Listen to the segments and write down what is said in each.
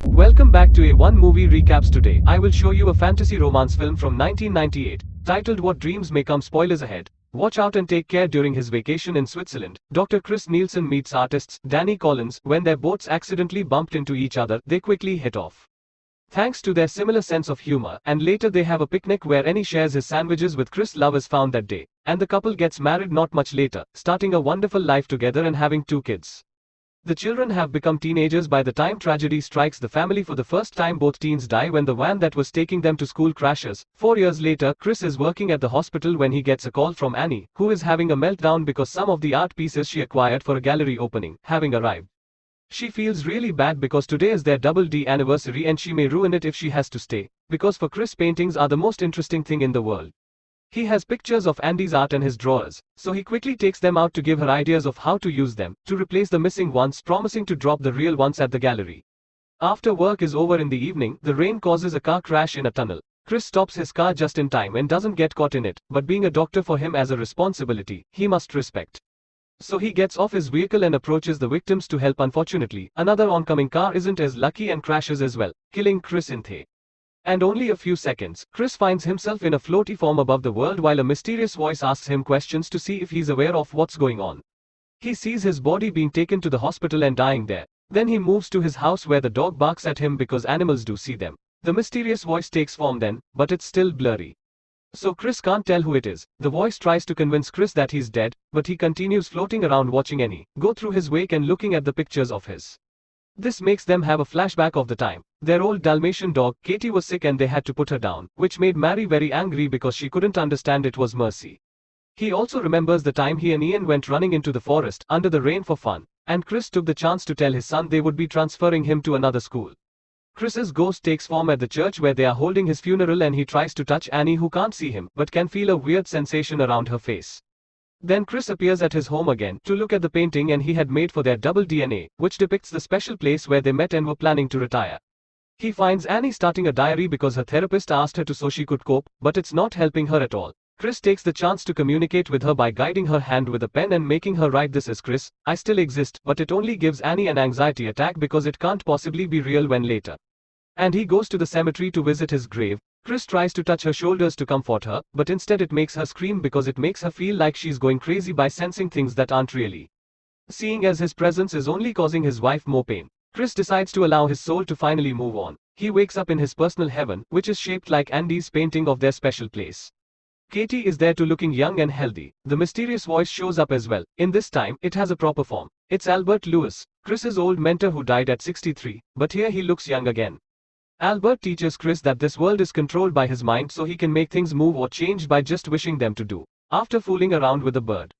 Welcome back to A1 Movie Recaps. Today, I will show you a fantasy romance film from 1998, titled What Dreams May Come. Spoilers ahead. Watch out and take care. During his vacation in Switzerland, Dr. Chris Nielsen meets artists Danny Collins. When their boats accidentally bumped into each other, they quickly hit off. Thanks to their similar sense of humor, and later they have a picnic where Annie shares his sandwiches with Chris. Love is found that day, and the couple gets married not much later, starting a wonderful life together and having 2 kids. The children have become teenagers by the time tragedy strikes the family for the first time. Both teens die when the van that was taking them to school crashes. 4 years later, Chris is working at the hospital when he gets a call from Annie, who is having a meltdown because some of the art pieces she acquired for a gallery opening having arrived. She feels really bad because today is their double D anniversary and she may ruin it if she has to stay, because for Chris, paintings are the most interesting thing in the world. He has pictures of Andy's art in his drawers, so he quickly takes them out to give her ideas of how to use them to replace the missing ones, promising to drop the real ones at the gallery. After work is over in the evening, the rain causes a car crash in a tunnel. Chris stops his car just in time and doesn't get caught in it, but being a doctor for him as a responsibility he must respect. So he gets off his vehicle and approaches the victims to help. Unfortunately, another oncoming car isn't as lucky and crashes as well, killing Chris in the and only a few seconds, Chris finds himself in a floaty form above the world while a mysterious voice asks him questions to see if he's aware of what's going on. He sees his body being taken to the hospital and dying there. Then he moves to his house where the dog barks at him because animals do see them. The mysterious voice takes form then, but it's still blurry. So Chris can't tell who it is. The voice tries to convince Chris that he's dead, but he continues floating around watching Annie go through his wake and looking at the pictures of his. This makes them have a flashback of the time their old Dalmatian dog, Katie, was sick and they had to put her down, which made Mary very angry because she couldn't understand it was Mercy. He also remembers the time he and Ian went running into the forest under the rain for fun, and Chris took the chance to tell his son they would be transferring him to another school. Chris's ghost takes form at the church where they are holding his funeral and he tries to touch Annie, who can't see him but can feel a weird sensation around her face. Then Chris appears at his home again to look at the painting and he had made for their double DNA, which depicts the special place where they met and were planning to retire. He finds Annie starting a diary because her therapist asked her to so she could cope, but it's not helping her at all. Chris takes the chance to communicate with her by guiding her hand with a pen and making her write, "This is Chris, I still exist," but it only gives Annie an anxiety attack because it can't possibly be real when later. And he goes to the cemetery to visit his grave. Chris tries to touch her shoulders to comfort her, but instead it makes her scream because it makes her feel like she's going crazy by sensing things that aren't really. Seeing as his presence is only causing his wife more pain, Chris decides to allow his soul to finally move on. He wakes up in his personal heaven, which is shaped like Andy's painting of their special place. Katie is there too, looking young and healthy. The mysterious voice shows up as well. In this time, it has a proper form. It's Albert Lewis, Chris's old mentor who died at 63, but here he looks young again. Albert teaches Chris that this world is controlled by his mind, so he can make things move or change by just wishing them to do. After fooling around with a bird,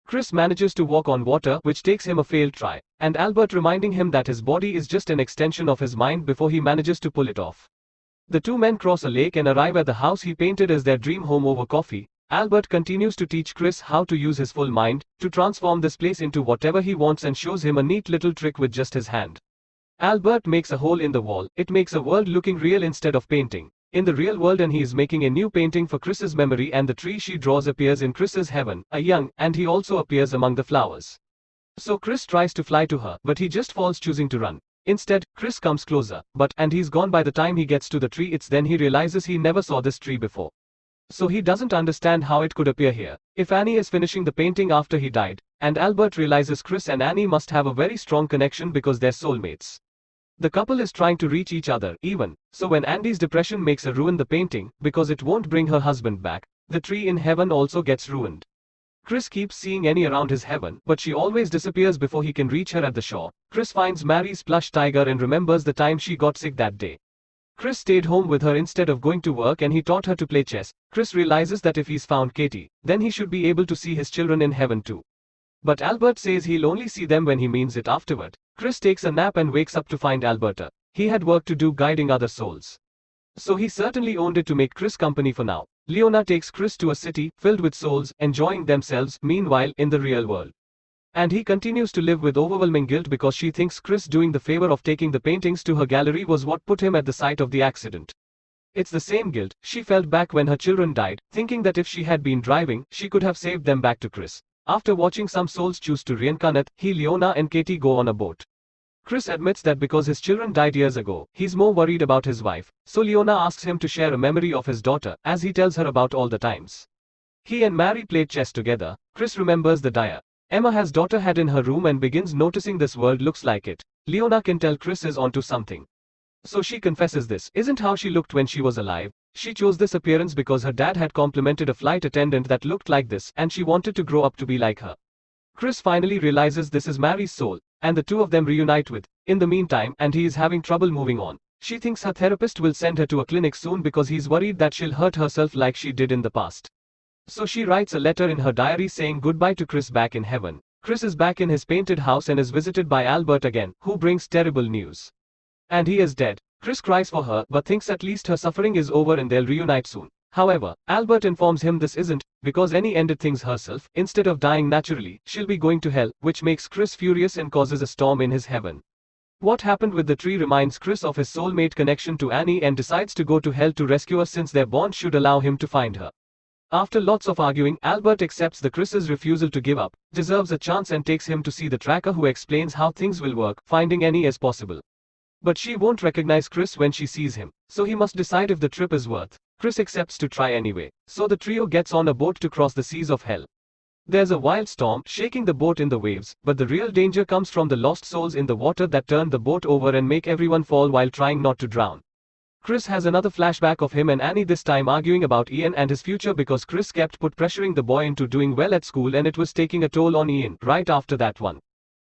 Chris manages to walk on water, which takes him a failed try, and Albert reminding him that his body is just an extension of his mind before he manages to pull it off. The two men cross a lake and arrive at the house he painted as their dream home over coffee. Albert continues to teach Chris how to use his full mind to transform this place into whatever he wants and shows him a neat little trick with just his hand. Albert makes a hole in the wall. It makes a world looking real instead of painting in the real world, and he is making a new painting for Chris's memory, and the tree she draws appears in Chris's heaven, a young, and he also appears among the flowers. So Chris tries to fly to her, but he just falls, choosing to run. Instead, Chris comes closer, and he's gone by the time he gets to the tree. It's then he realizes he never saw this tree before. So he doesn't understand how it could appear here. If Annie is finishing the painting after he died, and Albert realizes Chris and Annie must have a very strong connection because they're soulmates. The couple is trying to reach each other, even so when Andy's depression makes her ruin the painting because it won't bring her husband back, the tree in heaven also gets ruined. Chris keeps seeing Annie around his heaven, but she always disappears before he can reach her at the shore. Chris finds Mary's plush tiger and remembers the time she got sick that day. Chris stayed home with her instead of going to work and he taught her to play chess. Chris realizes that if he's found Katie, then he should be able to see his children in heaven too. But Albert says he'll only see them when he means it afterward. Chris takes a nap and wakes up to find Alberta. He had work to do guiding other souls. So he certainly owned it to make Chris company for now. Leona takes Chris to a city filled with souls, enjoying themselves, meanwhile, in the real world. And he continues to live with overwhelming guilt because she thinks Chris doing the favor of taking the paintings to her gallery was what put him at the site of the accident. It's the same guilt she felt back when her children died, thinking that if she had been driving, she could have saved them back to Chris. After watching some souls choose to reincarnate, he, Leona and Katie go on a boat. Chris admits that because his children died years ago, he's more worried about his wife, so Leona asks him to share a memory of his daughter, as he tells her about all the times he and Mary played chess together. Chris remembers the dire Emma has daughter had in her room and begins noticing this world looks like it. Leona can tell Chris is onto something. So she confesses this isn't how she looked when she was alive. She chose this appearance because her dad had complimented a flight attendant that looked like this, and she wanted to grow up to be like her. Chris finally realizes this is Mary's soul, and the two of them reunite in the meantime, and he is having trouble moving on. She thinks her therapist will send her to a clinic soon because he's worried that she'll hurt herself like she did in the past. So she writes a letter in her diary saying goodbye to Chris back in heaven. Chris is back in his painted house and is visited by Albert again, who brings terrible news. And he is dead. Chris cries for her, but thinks at least her suffering is over and they'll reunite soon. However, Albert informs him this isn't, because Annie ended things herself. Instead of dying naturally, she'll be going to hell, which makes Chris furious and causes a storm in his heaven. What happened with the tree reminds Chris of his soulmate connection to Annie and decides to go to hell to rescue her since their bond should allow him to find her. After lots of arguing, Albert accepts the Chris's refusal to give up, deserves a chance and takes him to see the tracker who explains how things will work, finding Annie as possible. But she won't recognize Chris when she sees him, so he must decide if the trip is worth. Chris accepts to try anyway, so the trio gets on a boat to cross the seas of hell. There's a wild storm, shaking the boat in the waves, but the real danger comes from the lost souls in the water that turn the boat over and make everyone fall while trying not to drown. Chris has another flashback of him and Annie, this time arguing about Ian and his future because Chris kept pressuring the boy into doing well at school and it was taking a toll on Ian right after that one.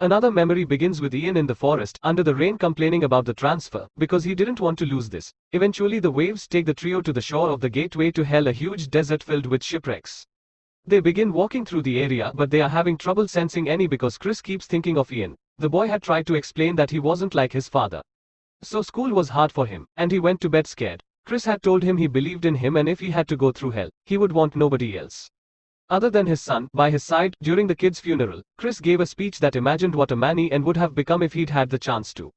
Another memory begins with Ian in the forest, under the rain, complaining about the transfer, because he didn't want to lose this. Eventually the waves take the trio to the shore of the gateway to hell, a huge desert filled with shipwrecks. They begin walking through the area, but they are having trouble sensing Annie because Chris keeps thinking of Ian. The boy had tried to explain that he wasn't like his father. So school was hard for him, and he went to bed scared. Chris had told him he believed in him and if he had to go through hell, he would want nobody else other than his son by his side. During the kid's funeral, Chris gave a speech that imagined what a man Ian would have become if he'd had the chance to.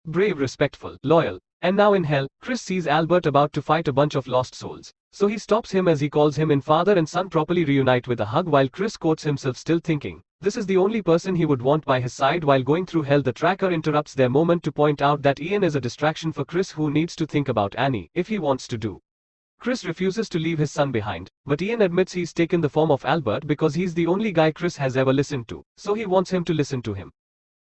Brave, respectful, loyal. And now in hell, Chris sees Albert about to fight a bunch of lost souls. So he stops him as he calls him in. Father and son properly reunite with a hug while Chris quotes himself, still thinking this is the only person he would want by his side while going through hell. The tracker interrupts their moment to point out that Ian is a distraction for Chris, who needs to think about Annie if he wants to do. Chris refuses to leave his son behind, but Ian admits he's taken the form of Albert because he's the only guy Chris has ever listened to, so he wants him to listen to him.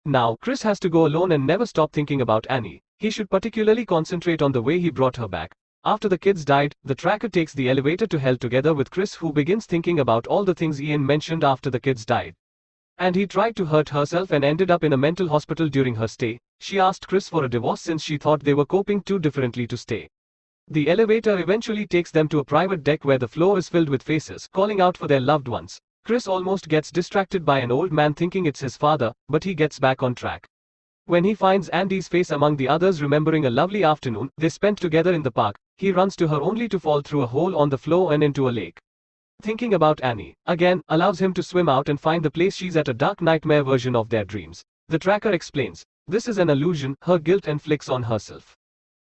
Now, Chris has to go alone and never stop thinking about Annie. He should particularly concentrate on the way he brought her back. After the kids died, the tracker takes the elevator to hell together with Chris, who begins thinking about all the things Ian mentioned after the kids died. And he tried to hurt herself and ended up in a mental hospital during her stay. She asked Chris for a divorce since she thought they were coping too differently to stay. The elevator eventually takes them to a private deck where the floor is filled with faces calling out for their loved ones. Chris almost gets distracted by an old man thinking it's his father, but he gets back on track when he finds Andy's face among the others, remembering a lovely afternoon they spent together in the park. He runs to her only to fall through a hole on the floor and into a lake. Thinking about Annie again allows him to swim out and find the place she's at, a dark nightmare version of their dreams. The tracker explains this is an illusion, her guilt inflicts on herself.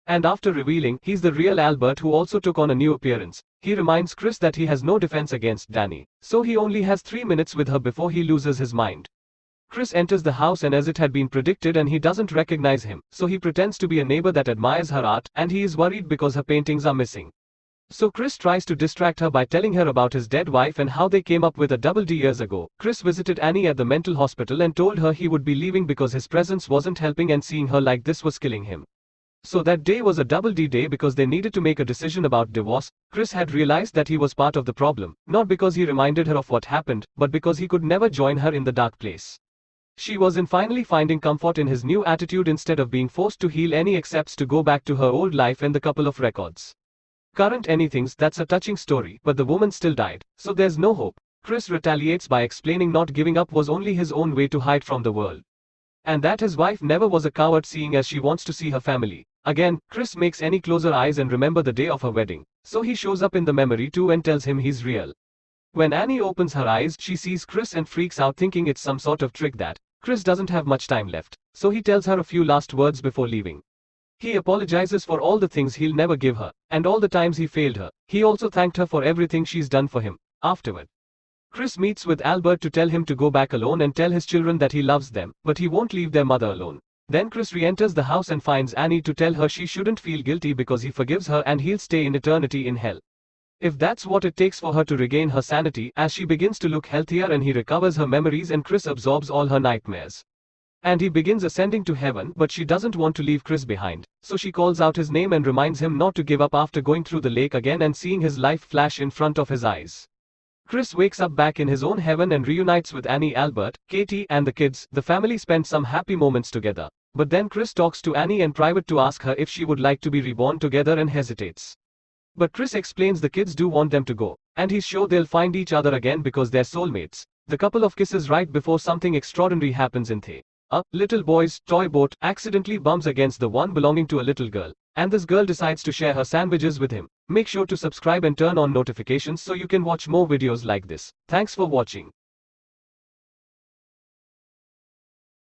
And after revealing he's the real Albert who also took on a new appearance, he reminds Chris that he has no defense against Danny, so he only has 3 minutes with her before he loses his mind. Chris enters the house and as it had been predicted, and he doesn't recognize him, so he pretends to be a neighbor that admires her art, and he is worried because her paintings are missing. So Chris tries to distract her by telling her about his dead wife and how they came up with a double D years ago. Chris visited Annie at the mental hospital and told her he would be leaving because his presence wasn't helping and seeing her like this was killing him. So that day was a double D day because they needed to make a decision about divorce. Chris had realized that he was part of the problem, not because he reminded her of what happened, but because he could never join her in the dark place. She was in finally finding comfort in his new attitude instead of being forced to heal. Annie accepts to go back to her old life and the couple of records. Current Annie thinks that's a touching story, but the woman still died, so there's no hope. Chris retaliates by explaining not giving up was only his own way to hide from the world. And that his wife never was a coward, seeing as she wants to see her family. Again, Chris makes Annie close her eyes and remember the day of her wedding, so he shows up in the memory too and tells him he's real. When Annie opens her eyes, she sees Chris and freaks out, thinking it's some sort of trick. That Chris doesn't have much time left, so he tells her a few last words before leaving. He apologizes for all the things he'll never give her, and all the times he failed her. He also thanked her for everything she's done for him. Afterward, Chris meets with Albert to tell him to go back alone and tell his children that he loves them, but he won't leave their mother alone. Then Chris re-enters the house and finds Annie to tell her she shouldn't feel guilty because he forgives her and he'll stay in eternity in hell. If that's what it takes for her to regain her sanity, as she begins to look healthier and he recovers her memories and Chris absorbs all her nightmares. And he begins ascending to heaven, but she doesn't want to leave Chris behind, so she calls out his name and reminds him not to give up after going through the lake again and seeing his life flash in front of his eyes. Chris wakes up back in his own heaven and reunites with Annie, Albert, Katie, and the kids. The family spend some happy moments together. But then Chris talks to Annie in private to ask her if she would like to be reborn together and hesitates. But Chris explains the kids do want them to go, and he's sure they'll find each other again because they're soulmates. The couple of kisses right before something extraordinary happens in a little boy's toy boat accidentally bumps against the one belonging to a little girl, and this girl decides to share her sandwiches with him. Make sure to subscribe and turn on notifications so you can watch more videos like this. Thanks for watching.